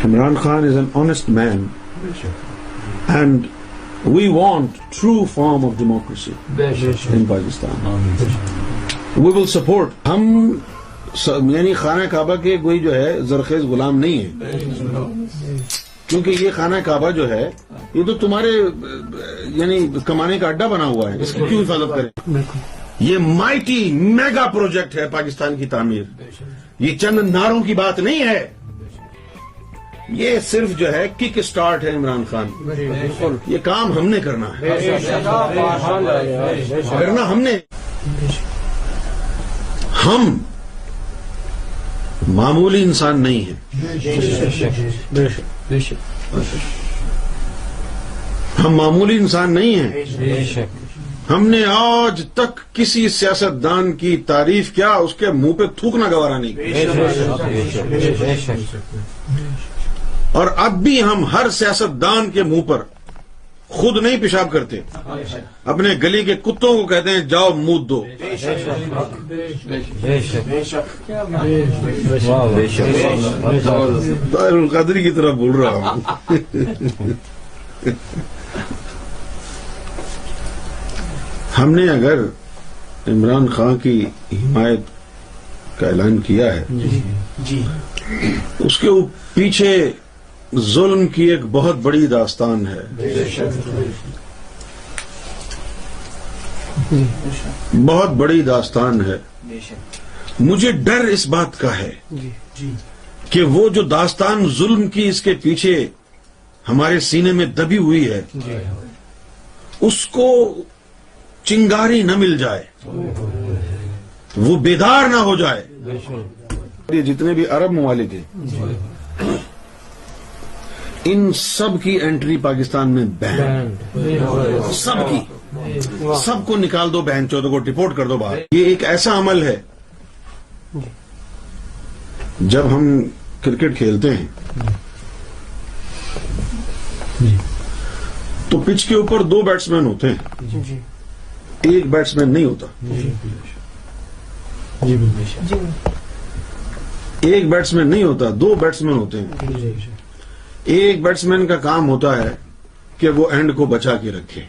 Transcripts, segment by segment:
Imran Khan is an honest man, and we want true form of democracy in Pakistan. We will support. ہم یعنی خانہ کعبہ کے کوئی جو ہے زرخیز غلام نہیں ہے، کیونکہ یہ خانہ کعبہ جو ہے یہ تو تمہارے یعنی کمانے کا اڈا بنا ہوا ہے، اس کی کیوں حفاظت کریں؟ یہ مائٹی میگا پروجیکٹ ہے پاکستان کی تعمیر، یہ چند نعروں کی بات نہیں ہے، یہ صرف جو ہے کک سٹارٹ ہے عمران خان، یہ کام ہم نے کرنا ہے، کرنا ہم نے، ہم معمولی انسان نہیں ہیں، ہم معمولی انسان نہیں ہیں، ہم نے آج تک کسی سیاستدان کی تعریف کیا اس کے منہ پہ تھوکنا گوارا نہیں، اور اب بھی ہم ہر سیاستدان کے منہ پر خود نہیں پیشاب کرتے، اپنے گلی کے کتوں کو کہتے ہیں جاؤ مود دو۔ طاہر القادری کی طرح بول رہا ہوں۔ ہم نے اگر عمران خان کی حمایت کا اعلان کیا ہے، اس کے پیچھے ظلم کی ایک بہت بڑی داستان ہے، بہت بڑی داستان ہے۔ مجھے ڈر اس بات کا ہے کہ وہ جو داستان ظلم کی اس کے پیچھے ہمارے سینے میں دبی ہوئی ہے، اس کو چنگاری نہ مل جائے، وہ بیدار نہ ہو جائے۔ یہ جتنے بھی عرب ممالک ہیں ان سب کی انٹری پاکستان میں بین، سب کی، سب کو نکال دو، بہن چودوں کو ڈپورٹ کر دو باہر۔ یہ ایک ایسا عمل ہے، جب ہم کرکٹ کھیلتے ہیں تو پچ کے اوپر 2 بیٹسمین ہوتے ہیں، ایک بیٹسمین نہیں ہوتا، ایک بیٹسمین نہیں ہوتا، 2 بیٹسمین ہوتے ہیں۔ ایک بیٹسمین کا کام ہوتا ہے کہ وہ اینڈ کو بچا کے رکھے،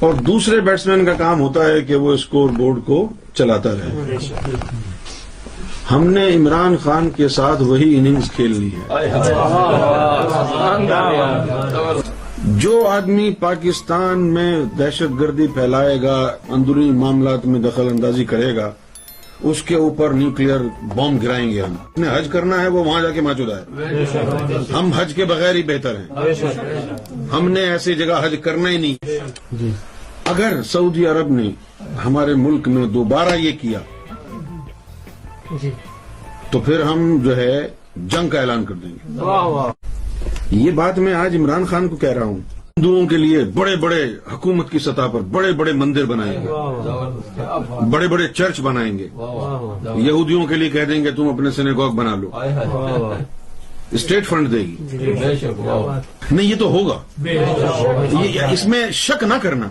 اور دوسرے بیٹسمین کا کام ہوتا ہے کہ وہ اسکور بورڈ کو چلاتا رہے۔ ہم نے عمران خان کے ساتھ وہی اننگز کھیل لی ہے۔ جو آدمی پاکستان میں دہشت گردی پھیلائے گا، اندرونی معاملات میں دخل اندازی کرے گا، اس کے اوپر نیوکلیئر بم گرائیں گے۔ ہم نے حج کرنا ہے، وہ وہاں جا کے موجودہ ہے، ہم حج کے بغیر ہی بہتر ہیں، ہم نے ایسی جگہ حج کرنا ہی نہیں۔ اگر سعودی عرب نے ہمارے ملک میں دوبارہ یہ کیا تو پھر ہم جو ہے جنگ کا اعلان کر دیں گے۔ یہ بات میں آج عمران خان کو کہہ رہا ہوں، ہندوؤں کے لیے بڑے بڑے حکومت کی سطح پر بڑے بڑے مندر بنائیں گے، بڑے بڑے چرچ بنائیں گے، یہودیوں کے لیے کہہ دیں گے تم اپنے سینیگوگ بنا لو، اسٹیٹ فنڈ دے گی۔ نہیں، یہ تو ہوگا، اس میں شک نہ کرنا،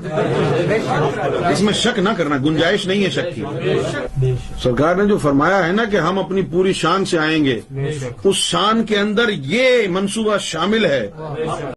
اس میں شک نہ کرنا، گنجائش نہیں ہے شک کی۔ سرکار نے جو فرمایا ہے نا کہ ہم اپنی پوری شان سے آئیں گے، اس شان کے اندر یہ منصوبہ شامل ہے